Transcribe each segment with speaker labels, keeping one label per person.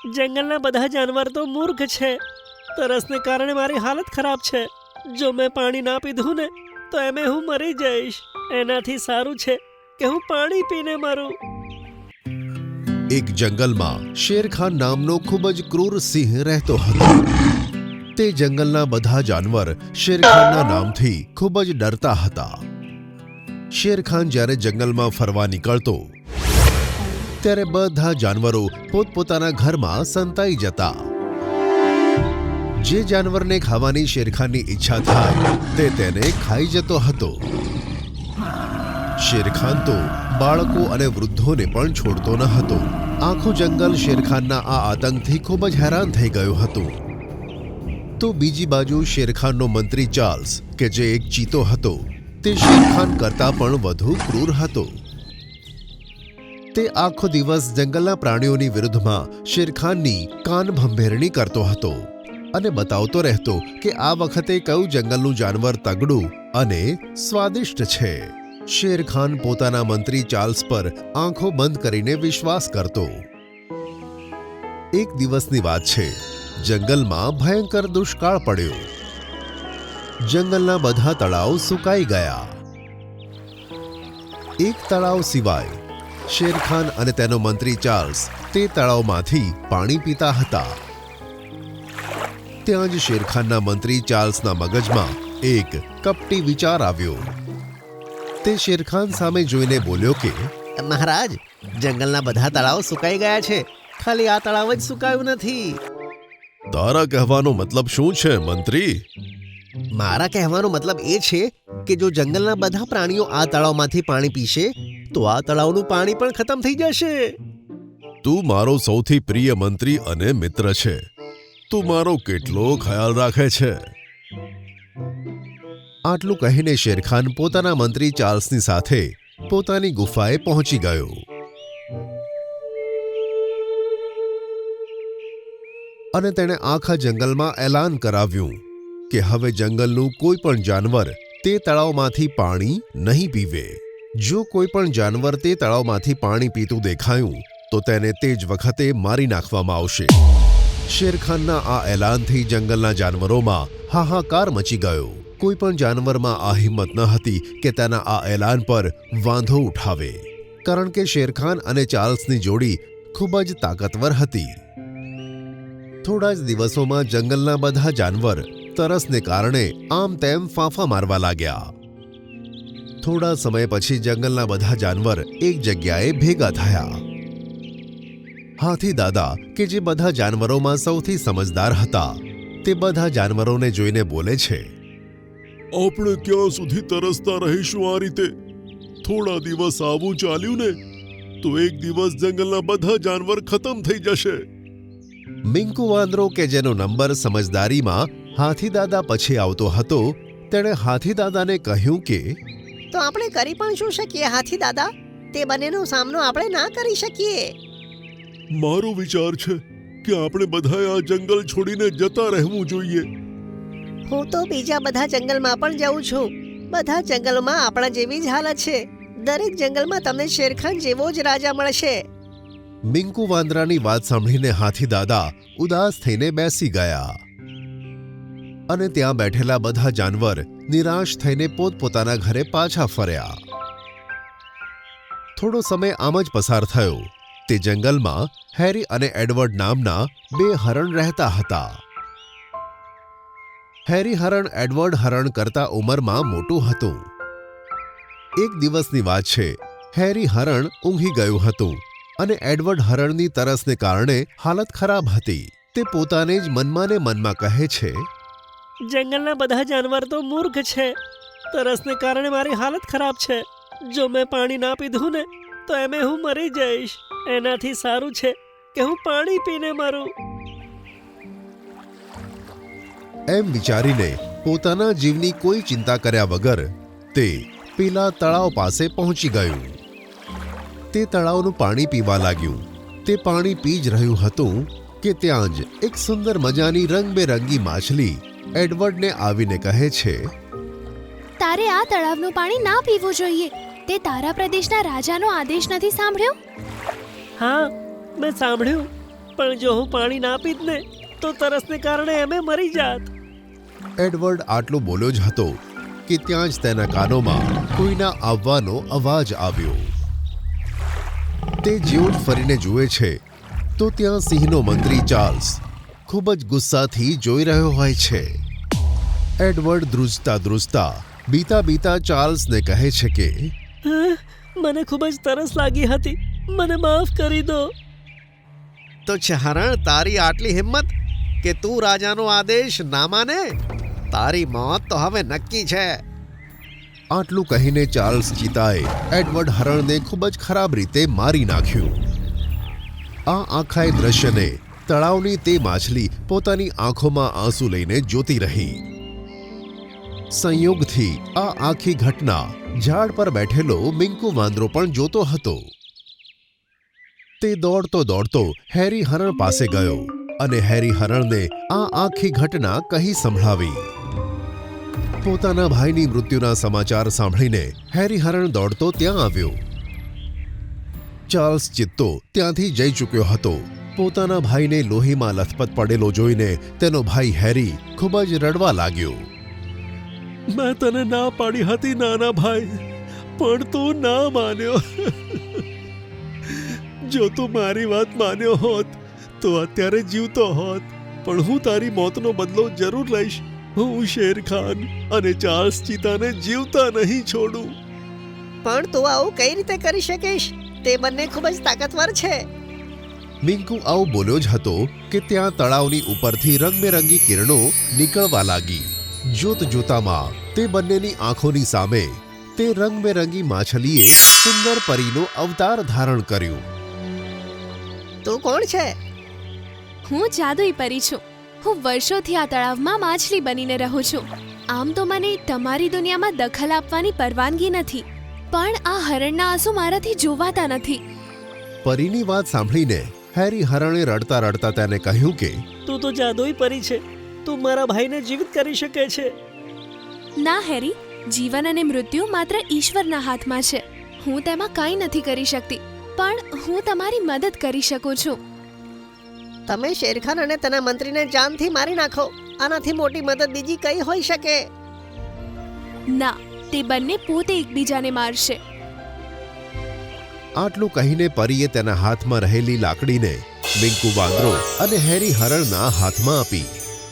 Speaker 1: જંગલના બધા જાનવર તો મૂર્ખ છે. તરસને કારણે મારી હાલત ખરાબ છે. જો મેં પાણી ના પીધું ને તો એમે હું મરી જઈશ. એનાથી સારું છે કે હું પાણી પીને મરું.
Speaker 2: એક જંગલમાં શેરખાન નામનો ખૂબ જ ક્રૂર સિંહ રહેતો હતો. તે જંગલના બધા જાનવર શેરખાનના નામથી ખૂબ જ ડરતા હતા. શેરખાન જ્યારે જંગલમાં ફરવા નીકળતો ત્યારે બધા જાનવરો પોતપોતાના ઘરમાં સંતાઈ જતા. જે જાનવરને ખાવાની શેરખાનની ઈચ્છા થાય તે તેને ખાઈ જતો હતો. શેરખાન તો બાળકો અને વૃદ્ધોને પણ છોડતો ન હતો. આખું જંગલ શેરખાનના આ આતંકથી ખૂબ જ હેરાન થઈ ગયું હતું. તો બીજી બાજુ શેરખાનનો મંત્રી ચાર્લ્સ, કે જે એક ચીતો હતો, તે શેરખાન કરતાં પણ વધુ ક્રૂર હતો. તે આખો દિવસ જંગલના પ્રાણીઓની વિરુદ્ધમાં શેરખાનની કાનભંભેરણી કરતો હતો અને બતાવતો રહેતો કે આ વખતે કયું જંગલનું જાનવર તગડું અને સ્વાદિષ્ટ છે. શેરખાન પોતાના મંત્રી ચાર્લ્સ પર આંખો બંધ કરીને વિશ્વાસ કરતો. એક દિવસની વાત છે. જંગલમાં ભયંકર દુષ્કાળ પડ્યો. જંગલના બધા તળાવ સુકાઈ ગયા. એક તળાવ સિવાય. શેરખાન અને તેનો મંત્રી ચાર્લ્સ તે તળાવમાંથી પાણી પીતા હતા. ત્યાં જ શેરખાનના મંત્રી ચાર્લ્સના મગજમાં એક કપટી વિચાર આવ્યો. તે શેરખાન સામે જોઈને બોલ્યો કે
Speaker 1: મહારાજ, જંગલના બધા તળાવ સુકાઈ ગયા છે, ખાલી આ તળાવ જ સુકાયું નથી.
Speaker 2: તારા કહેવાનો મતલબ શું છે મંત્રી?
Speaker 1: મારા કહેવાનો મતલબ એ છે કે જો જંગલના બધા પ્રાણીઓ આ તળાવમાંથી પાણી પીશે તો આ તળાવનું પાણી પણ ખતમ થઈ જશે.
Speaker 2: તું મારો સૌથી પ્રિય મંત્રી અને મિત્ર છે. તું મારો કેટલો ખ્યાલ રાખે છે. આટલું કહીને શેરખાન પોતાના મંત્રી ચાર્લ્સની સાથે પોતાની ગુફાએ પહોંચી ગયો. અને તેણે આખા જંગલમાં એલાન કરાવ્યું કે હવે જંગલનું કોઈ પણ જાનવર તે તળાવમાંથી પાણી નહીં પીવે. જો કોઈ પણ જાનવર તે તળાવમાંથી પાણી પીતું દેખાયું તો તેને તે જ વખતે મારી નાખવામાં આવશે. શેરખાનના આ એલાનથી જંગલના જાનવરોમાં હાહાકાર મચી ગયો. કોઈ પણ જાનવરમાં આ હિંમત ન હતી કે તેના આ એલાન પર વાંધો ઉઠાવે, કારણ કે શેરખાન અને ચાર્લ્સની જોડી ખૂબ જ તાકાતવર હતી. થોડા જ દિવસોમાં જંગલના બધા જાનવર તરસને કારણે આમ તેમ ફાંફા મારવા લાગ્યા. થોડા સમય પછી જંગલના બધા જાનવર એક જગ્યાએ ભેગા થયા. હાથી દાદા, કે જે બધા જાનવરોમાં સૌથી સમજદાર હતા, તે બધા જાનવરોને જોઈને બોલે છે,
Speaker 3: આપણે ક્યાં સુધી તરસતા રહીશું આ રીતે? થોડા દિવસ આવું ચાલ્યું ને તો એક દિવસ જંગલના બધા જાનવર ખતમ થઈ જશે.
Speaker 2: મિંકુ વાંદરો, કે જેનો નંબર સમજદારીમાં હાથી દાદા પછી આવતો હતો, તેણે હાથી દાદાને કહ્યું કે
Speaker 4: તો આપણે કરી પણ શું શકીએ હાથી દાદા? તે બંનેનો સામનો આપણે ના કરી શકીએ.
Speaker 3: મારો વિચાર છે કે આપણે બધાએ આ જંગલ છોડીને જતા રહેવું જોઈએ.
Speaker 4: હું તો બીજા બધા જંગલમાં પણ જાઉં છું. બધા જંગલમાં આપણા જેવી જ હાલત છે. દરેક જંગલમાં તમને શેરખાન જેવો જ રાજા મળશે.
Speaker 2: મિંકુ વાંદરાની વાત સાંભળીને હાથી દાદા ઉદાસ થઈને બેસી ગયા. અને ત્યાં બેઠેલા બધા જાનવર નિરાશ થઈને પોતપોતાના ઘરે પાછા ફર્યા. થોડો સમય આમ જ પસાર થયો. તે જંગલમાં હેરી અને એડવર્ડ નામના બે હરણ રહેતા હતા. હેરી હરણ એડવર્ડ હરણ કરતા ઉંમરમાં મોટું હતું. એક દિવસની વાત છે. હેરી હરણ ઊંઘી ગયું હતું અને એડવર્ડ હરણની તરસને કારણે હાલત ખરાબ હતી. તે પોતાને જ મનમાં ને મનમાં કહે છે,
Speaker 1: જંગલના બધા જાનવર તો મૂર્ખ છે. તરસને કારણે મારી હાલત ખરાબ છે. જો મેં પાણી ના પીધું ને તો એમે હું મરી જઈશ. એનાથી સારું છે કે હું પાણી પીને મરું.
Speaker 2: એમ વિચારીને પોતાના જીવની કોઈ ચિંતા કર્યા વગર તે પેલા તળાવ પાસે પહોંચી ગયું. તે તળાવનું પાણી પીવા લાગ્યું. તે પાણી પી જ રહ્યું હતું કે ત્યાં જ એક સુંદર મજાની રંગબેરંગી માછલી એડવર્ડને આવીને કહે છે,
Speaker 5: તારે આ તળાવનું પાણી ના પીવું જોઈએ. તે તારા પ્રદેશના રાજાનો આદેશ નથી સાંભળ્યો?
Speaker 1: હા, મેં સાંભળ્યું. પણ જો હું પાણી ના પીત ને તો તરસને કારણે અમે મરી જાત.
Speaker 2: એડવર્ડ આટલું બોલ્યો જ હતો કે ત્યાં જ તેના કાનોમાં કોઈના આવવાનો અવાજ આવ્યો. તે જેવું જ ફરીને જુએ છે તો ત્યાં સિંહનો મંત્રી ચાર્લ્સ ખૂબ જ ગુસ્સાથી જોઈ રહ્યો હોય છે. એડવર્ડ ધ્રુજતા ધ્રુજતા બીતા બીતા ચાર્લ્સને કહે છે કે
Speaker 1: મને ખૂબ જ તરસ લાગી હતી, મને માફ કરી દો.
Speaker 2: તો છે હરણ, તારી આટલી હિંમત કે તું રાજાનો આદેશ ના માને? તારી મોત તો હવે નક્કી છે. આટલું કહીને ચાર્લ્સ ચિતાએ એડવર્ડ હરણને ખૂબ જ ખરાબ રીતે મારી નાખ્યું. આ આખાય દ્રશ્યને તળાવની તે માછલી પોતાની આંખોમાં આંસુ લઈને જોતી રહી. સંયોગથી આ આખી ઘટના ઝાડ પર બેઠેલો મિંકુ વાંદરો પણ જોતો હતો. તે દોડતો દોડતો હેરી હરણ પાસે ગયો અને હેરી હરણને આ આખી ઘટના કહી સંભળાવી. પોતાના ભાઈની મૃત્યુના સમાચાર સાંભળીને હેરી હરણ દોડતો ત્યાં આવ્યો. ચાર્લ્સ ચિત્તો ત્યાંથી જઈ ચૂક્યો હતો. પોતાના ભાઈને લોહીમાં લથપથ પડેલો જોઈને તેનો ભાઈ હેરી ખૂબ જ રડવા લાગ્યો.
Speaker 3: મેં તને ના પાડી હતી નાના ભાઈ, પણ તું ના માન્યો. જો તું મારી વાત માન્યો હોત તો અત્યારે જીવતો હોત, પણ હું તારી મોતનો બદલો જરૂર લઈશ. હું શેરખાન અને ચાર્લ્સ ચિતાને જીવતા નહીં છોડું.
Speaker 4: પણ તું આવું કઈ રીતે કરી શકીશ? તે બંને ખૂબ જ તાકાતવર છે.
Speaker 2: મિંકુ આવું બોલ્યો જ હતો કે ત્યાં તળાવની ઉપરથી રંગબેરંગી કિરણો નીકળવા લાગી. જોત જોતામાં તે બંનેની આંખોની સામે તે રંગબેરંગી માછલીએ સુંદર પરીનો અવતાર ધારણ કર્યું.
Speaker 4: તું કોણ છે?
Speaker 5: હું જાદુઈ પરી છું. હું વર્ષોથી આ તળાવમાં માછલી બનીને રહું છું. આમ તો મને તમારી દુનિયામાં દખલ આપવાની પરવાનગી નથી, પણ આ હરણના આંસુ મારાથી જોવાતા નથી.
Speaker 2: પરીની વાત સાંભળીને હેરી હરણે રડતા રડતા તેને કહ્યું કે
Speaker 1: તું તો જાદુઈ પરી છે, તું મારા ભાઈને જીવિત કરી શકે છે.
Speaker 5: ના હેરી, જીવન અને મૃત્યુ માત્ર ઈશ્વરના હાથમાં છે. હું તેમાં કંઈ નથી કરી શકતી, પણ હું તમારી મદદ કરી શકું છું.
Speaker 4: તમે શેરખાન અને તેના મંત્રીને જાનથી મારી નાખો. આનાથી મોટી મદદ બીજી કઈ હોઈ શકે?
Speaker 5: ના, તે બંને પોતે એકબીજાને મારશે.
Speaker 2: આટલું કહીને પરીએ તેના હાથમાં રહેલી લાકડીને મિંકુ વાંદરો અને હેરી હરણના હાથમાં આપી.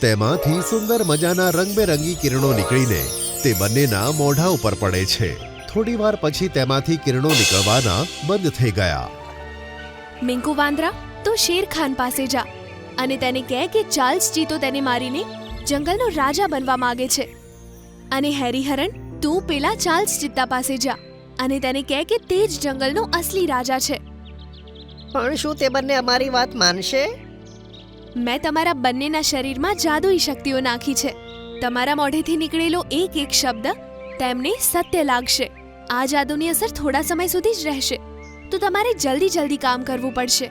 Speaker 2: તેમાંથી સુંદર મજાના રંગબેરંગી કિરણો નીકળીને તે બંનેના મોઢા ઉપર પડે છે. થોડી વાર પછી તેમાંથી કિરણો નીકળવાના બંધ થઈ ગયા.
Speaker 5: મિંકુ વાંદરા, તું શેરખાન પાસે જા અને તેને કહે કે ચાર્લ્સ ચીતો તેને મારીને જંગલનો રાજા બનવા માંગે છે. અને હેરી હરણ, તું પેલા ચાર્લ્સ ચિત્તા પાસે જા અને તેને કહે કે તે જ જંગલનો અસલી રાજા છે.
Speaker 4: પણ શું તે બંને અમારી વાત માનશે?
Speaker 5: મેં તમારા બંનેના શરીરમાં જાદુઈ શક્તિઓ નાખી છે. તમારા મોઢેથી નીકળેલો એક એક શબ્દ તેમને સત્ય લાગશે. આ જાદુની અસર થોડા સમય સુધી જ રહેશે, તો તમારે જલ્દી જલ્દી કામ કરવું પડશે.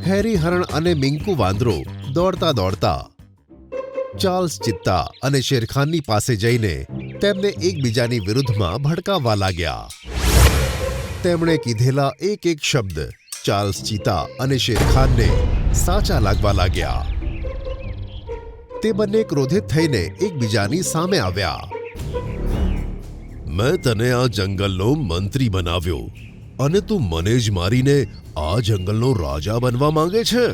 Speaker 2: હેરી હરણ અને મિંકુ વાંદરો દોડતા દોડતા ચાર્લ્સ ચિત્તા અને શેરખાનની પાસે જઈને તેમને એકબીજાની વિરુદ્ધમાં ભડકાવવા લાગ્યા. તેમણે કીધેલા એક એક શબ્દ ચાર્લ્સ ચિત્તા અને શેરખાનને સાચા લાગવા લાગ્યા. તે બંને ક્રોધિત થઈને એકબીજાની સામે આવ્યા.
Speaker 3: મેં તને આ જંગલનો મંત્રી બનાવ્યો અને તું મને જ મારીને આ જંગલનો રાજા બનવા માંગે છે.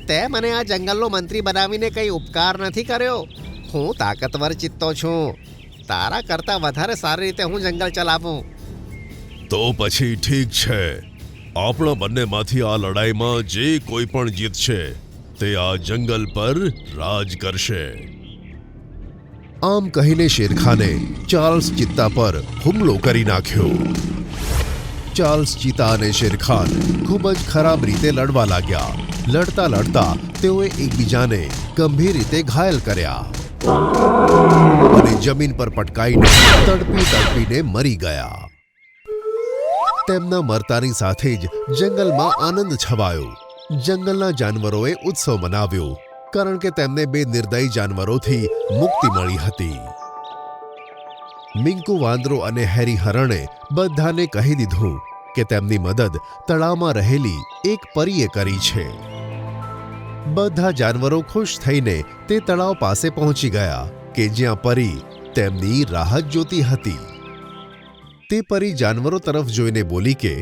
Speaker 2: તે મને આ જંગલનો મંત્રી બનાવીને કઈ ઉપકાર નથી કર્યો. હું તાકાતવર ચિત્તો છું. તારા કરતા વધારે સારી રીતે હું જંગલ ચલાવું.
Speaker 3: તો પછી ઠીક છે, આપણા બંનેમાંથી આ લડાઈમાં જે કોઈ પણ જીતશે તે આ જંગલ પર રાજ કરશે.
Speaker 2: આમ કહીને શેરખાને ચાર્લ્સ ચિત્તા પર હુમલો કરી નાખ્યો. ચાર્લ્સ ચિત્તા અને શેરખાન ખૂબ જ ખરાબ રીતે લડવા લાગ્યા. લડતા લડતા તેઓએ એકબીજાને ગંભીર રીતે ઘાયલ કર્યા અને જમીન પર પટકાઈને તડપી તડપીને મરી ગયા. તેમના મરતાની સાથે જ જંગલમાં આનંદ છવાયો. જંગલના જાનવરોએ ઉત્સવ મનાવ્યો, કારણ કે તેમને બે નિર્દયી જાનવરોથી મુક્તિ મળી હતી. મિંકુ વાંદરો અને હેરી હરણે બધાને કહી દીધું કે તેમની મદદ તળાવમાં રહેલી એક પરીએ કરી છે. બધા જાનવરો ખુશ થઈને તે તળાવ પાસે પહોંચી ગયા કે જ્યાં પરી તેમની રાહ જ જોતી હતી. તે પરી જાનવરો તરફ જોઈને બોલી કે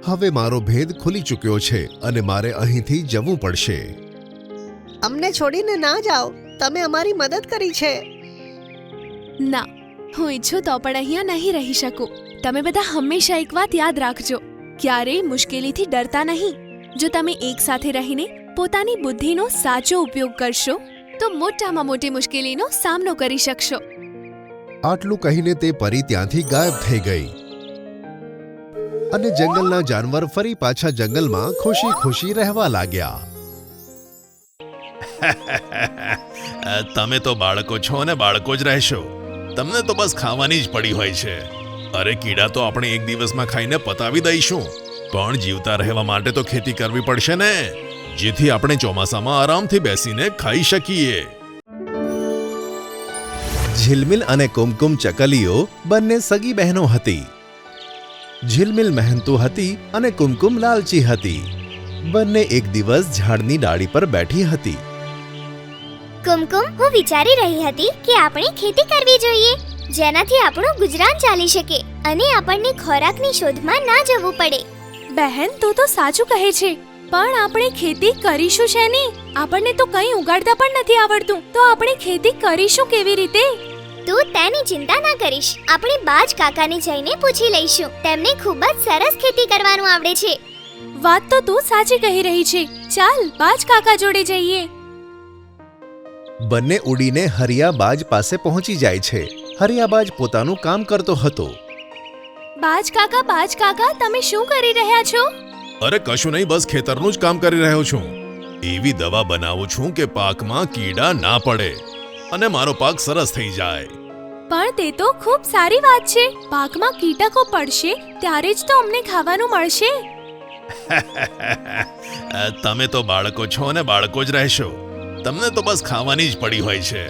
Speaker 2: હવે મારો ભેદ ખુલી ચૂક્યો છે અને મારે અહીંથી જવું પડશે.
Speaker 4: અમને છોડીને ના જાઓ, તમે અમારી મદદ કરી છે.
Speaker 5: ના, હું ઈચ્છું તો પણ અહીંયા નહીં રહી શકું. તમે બધા હંમેશા એક વાત યાદ રાખજો, ક્યારેય મુશ્કેલીથી ડરતા નહીં. જો તમે એક સાથે રહીને પોતાની બુદ્ધિનો સાચો ઉપયોગ કરશો તો મોટામાં મોટી મુશ્કેલીનો સામનો કરી શકશો.
Speaker 2: આટલું કહીને તે પરી ત્યાંથી ગાયબ થઈ ગઈ અને જંગલના જાનવર ફરી પાછા જંગલમાં ખુશી ખુશી રહેવા લાગ્યા.
Speaker 3: તમે તો બાળકો છો અને બાળકો જ રહેશો. તમને તો બસ ખાવાની જ પડી હોય છે. અરે કીડા તો આપણે એક દિવસમાં ખાઈને પતાવી દઈશું, પણ જીવતા રહેવા માટે તો ખેતી કરવી પડશે ને, જેથી આપણે ચોમાસામાં આરામથી બેસીને ખાઈ શકીએ.
Speaker 2: ઝિલમિલ અને કુમકુમ ચકલીઓ બંને સગી બહેનો હતી. ઝિલમિલ મહેનતુ હતી અને કુમકુમ લાલચી હતી. બંને એક દિવસ ઝાડની ડાળી પર બેઠી હતી.
Speaker 6: કુમકુમ, હું વિચારી રહી હતી કે આપણે ખેતી કરવી જોઈએ, જેનાથી આપણું ગુજરાન ચાલી શકે અને આપણને ખોરાકની શોધમાં ના જવું પડે.
Speaker 5: બહેન, તું તો સાચું કહે છે, પણ આપણે ખેતી કરીશું શેની? આપણને તો કંઈ ઉગાડતા પણ નથી આવડતું, તો આપણે ખેતી કરીશું કેવી રીતે?
Speaker 6: તું તેની ચિંતા ના કરીશ. આપણે બાજ કાકાને જઈને પૂછી લઈશું. તેમને ખૂબ જ સરસ ખેતી કરવાનું આવડે છે.
Speaker 5: વાત તો તું સાચી કહી રહી છે. ચાલ બાજ કાકા જોડે જઈએ.
Speaker 2: બંને ઉડીને હરિયાબાજ પાસે પહોંચી જાય છે. હરિયાબાજ પોતાનું કામ કરતો હતો.
Speaker 5: બાજ કાકા, તમે શું કરી રહ્યા છો?
Speaker 3: અરે કશું નહીં, બસ ખેતરનું જ કામ કરી રહ્યો છું. એવી દવા બનાવું છું કે પાકમાં કીડા ના પડે અને મારો પાક સરસ થઈ જાય.
Speaker 5: પણ તે તો ખૂબ સારી વાત છે. પાકમાં કીટકો પડશે ત્યારે જ તો અમને ખાવાનું મળશે.
Speaker 3: તમે તો બાળકો છો અને બાળકો જ રહેશો. તમને તો બસ ખાવાની જ પડી હોય છે.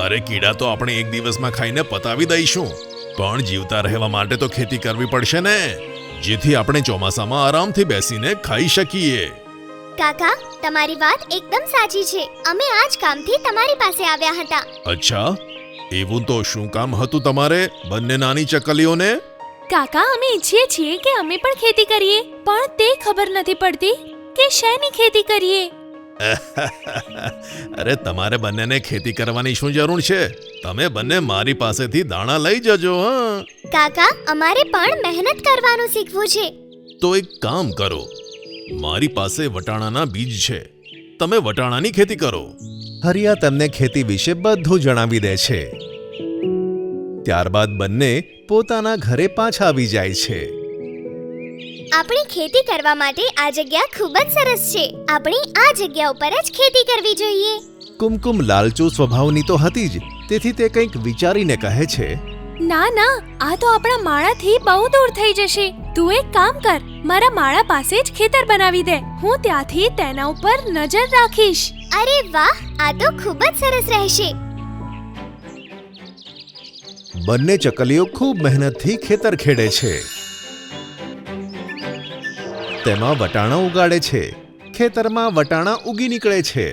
Speaker 3: અરે કીડા તો આપણે એક દિવસમાં ખાઈને પતાવી દઈશું, પણ જીવતા રહેવા માટે તો ખેતી કરવી પડશે ને, જેથી આપણે ચોમાસામાં આરામથી બેસીને ખાઈ શકીએ.
Speaker 6: કાકા, તમારી વાત એકદમ સાચી છે. અમે આ જ કામથી તમારી પાસે આવ્યા હતા.
Speaker 3: અચ્છા, એવું તો શું કામ હતું તમારે બંને નાની ચકલીઓને?
Speaker 5: કાકા, અમે ઈચ્છીએ છીએ કે અમે પણ ખેતી કરીએ, પણ તે ખબર નથી પડતી કે શેની ખેતી કરીએ.
Speaker 3: અરે તમારે બંનેને ખેતી કરવાની શું જરૂર છે? તમે બંને મારી પાસેથી દાણા લઈ જજો. હા
Speaker 6: કાકા, અમારે પણ મહેનત કરવાનું શીખવું છે.
Speaker 3: તો એક કામ કરો, મારી પાસે વટાણાના બીજ છે, તમે વટાણાની ખેતી કરો.
Speaker 2: હરિયા તેમને ખેતી વિશે બધું જણાવી દે છે. ત્યારબાદ બંને પોતાના ઘરે પાછા આવી જાય છે.
Speaker 6: આપણી ખેતી કરવા માટે આ જગ્યા ખૂબ જ સરસ છે. આપણે આ જગ્યા ઉપર જ ખેતી કરવી જોઈએ.
Speaker 2: કુમકુમ લાલચુ સ્વભાવની તો હતી જ, તેથી તે કંઈક વિચારીને કહે છે,
Speaker 5: ના ના, આ તો આપણા માળાથી બહુ દૂર થઈ જશે. તું એક કામ કર, મારા માળા પાસે જ ખેતર બનાવી દે. હું ત્યાંથી તેના ઉપર નજર રાખીશ.
Speaker 6: અરે વાહ, આ તો ખૂબ જ સરસ રહેશે.
Speaker 2: બંને ચકલીઓ ખૂબ મહેનતથી ખેતર ખેડે છે. તેમાં વટાણા ઉગાડે છે. ખેતરમાં વટાણા ઉગી નીકળે છે.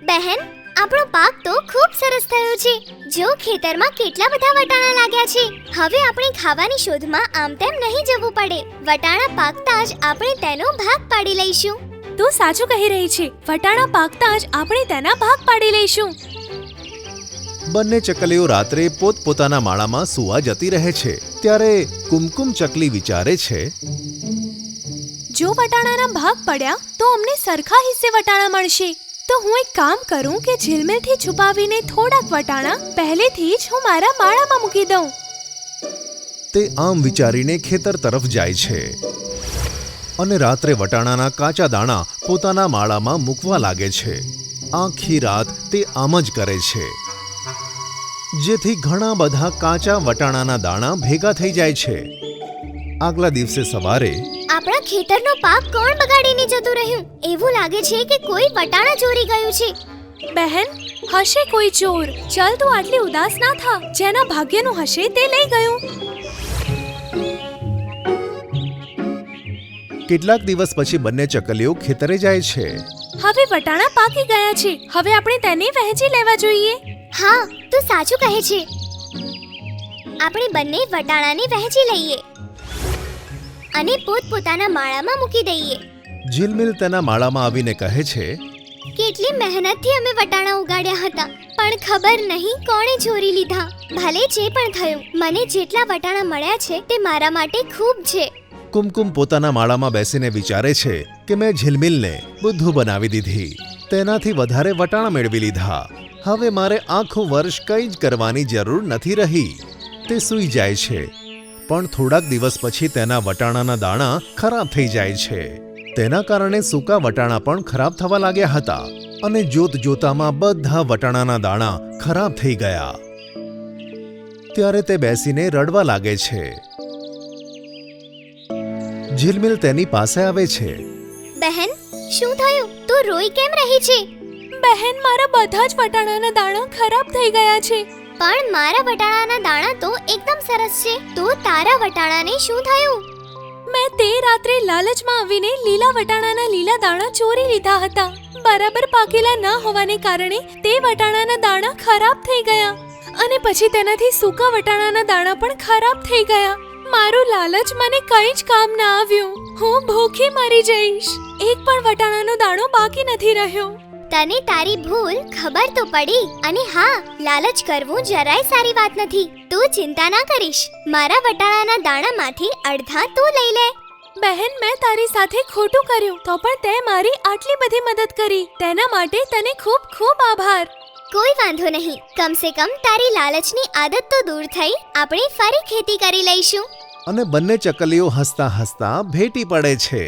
Speaker 6: બહેન, આપણો પાક તો ખૂબ સરસ થયો છે. જો ખેતરમાં કેટલા બધા વટાણા લાગ્યા છે. હવે આપણે ખાવાની શોધમાં આમ તેમ નહીં જવું પડે. વટાણા પાકતા જ આપણે તેનો ભાગ પાડી લઈશું.
Speaker 5: તું સાચું કહી રહી છે. વટાણા પાકતા જ આપણે તેના ભાગ પાડી લઈશું.
Speaker 2: બંને ચકલીઓ રાત્રે પોતપોતાના માળામાં સૂવા જતી રહે છે. ત્યારે કુમકુમ ચકલી વિચારે છે,
Speaker 5: જો વટાણાના ભાગ પડ્યા તો અમને સરખા હિસ્સે વટાણા મળશે. તો હું એક કામ કરું કે ઝિલમિલથી છુપાવીને થોડાક વટાણા પહેલેથી જ હું મારા માળામાં મૂકી દઉં.
Speaker 2: તે આમ વિચારીને ખેતર તરફ જાય છે અને રાત્રે વટાણાના કાચા દાણા પોતાના માળામાં મૂકવા લાગે છે. આખી રાત તે આમ જ કરે છે, જેથી ઘણા બધા કાચા વટાણાના દાણા ભેગા થઈ જાય છે. આગલા દિવસે સવારે
Speaker 6: આપણા ખેતરનો પાક કોણ બગાડીને જતું રહ્યું? એવું લાગે છે કે કોઈ વટાણા ચોરી ગયું છે.
Speaker 5: બહેન, હશે કોઈ ચોર. ચાલ તું આટલી ઉદાસ ના થા. જેના ભાગ્યનું હશે તે લઈ ગયું.
Speaker 2: કેટલાક દિવસ પછી બંને ચકલીઓ ખેતરે જાય છે.
Speaker 5: હવે વટાણા પાકી ગયા છે. હવે આપણે તેને વહેંચી લેવા જોઈએ.
Speaker 6: હા તું સાચું કહે છે. આપણે બંને વટાણાને વહેંચી લઈએ અને પોતપોતાના માળામાં મૂકી દઈએ.
Speaker 2: ઝિલમિલ તેના માળામાં આવીને કહે છે,
Speaker 6: કેટલી મહેનતથી અમે વટાણા ઉગાડ્યા હતા, પણ ખબર નહીં કોણે ચોરી લીધા. ભલે જે પણ થયું, મને જેટલા વટાણા મળ્યા છે તે મારા માટે ખૂબ છે.
Speaker 2: કુમકુમ પોતાના માળામાં બેસીને વિચારે છે કે મેં ઝિલમિલને બુદ્ધુ બનાવી દીધી, તેનાથી વધારે વટાણા મેળવી લીધા. હવે મારે આખું વર્ષ કંઈ જ કરવાની જરૂર નથી રહી. તે સૂઈ જાય છે, પણ થોડાક દિવસ પછી તેના વટાણાના દાણા ખરાબ થઈ જાય છે. તેના કારણે સૂકા વટાણા પણ ખરાબ થવા લાગ્યા હતા અને જોત જોતામાં બધા વટાણાના દાણા ખરાબ થઈ ગયા. ત્યારે તે બેસીને રડવા લાગે છે. ઝિલમિલ તેની પાસે આવે છે.
Speaker 6: બહેન, શું થયું? તું રોઈ કેમ રહી છે?
Speaker 5: બહેન, મારા બધા જ વટાણાના દાણા ખરાબ થઈ ગયા છે.
Speaker 6: પણ મારા વટાણાના દાણા તો એકદમ સરસ છે. તો તારા વટાણાને શું થયું?
Speaker 5: મેં તે રાત્રે લાલચમાં આવીને લીલા વટાણાના લીલા દાણા ચોરી લીધા હતા. બરાબર પાકેલા ન હોવાને કારણે તે વટાણાના દાણા ખરાબ થઈ ગયા અને પછી તેનાથી સૂકા વટાણાના દાણા પણ ખરાબ થઈ ગયા. મારું લાલચ મને કંઈ જ કામ ના આવ્યું. હું ભૂખી મરી જઈશ. એક પણ વટાણાનો દાણો બાકી નથી રહ્યો.
Speaker 6: તને તારી ભૂલ ખબર તો પડી. અને હા, લાલચ કરવું જરાય સારી વાત નથી. તું ચિંતા ના કરીશ. મારા વટાણાના દાણામાંથી અડધા તું લઈ લે.
Speaker 5: બહેન, મેં તારી સાથે ખોટું કર્યું તો પણ તે મારી આટલી બધી મદદ કરી. તેના માટે તને ખૂબ ખૂબ આભાર.
Speaker 6: કોઈ વાંધો નહીં. કમસે કમ તારી લાલચની આદત તો દૂર થઈ. આપણે ફરી ખેતી કરી લઈશું.
Speaker 2: અને બંને ચકલીઓ હસતા હસતા ભેટી પડે છે.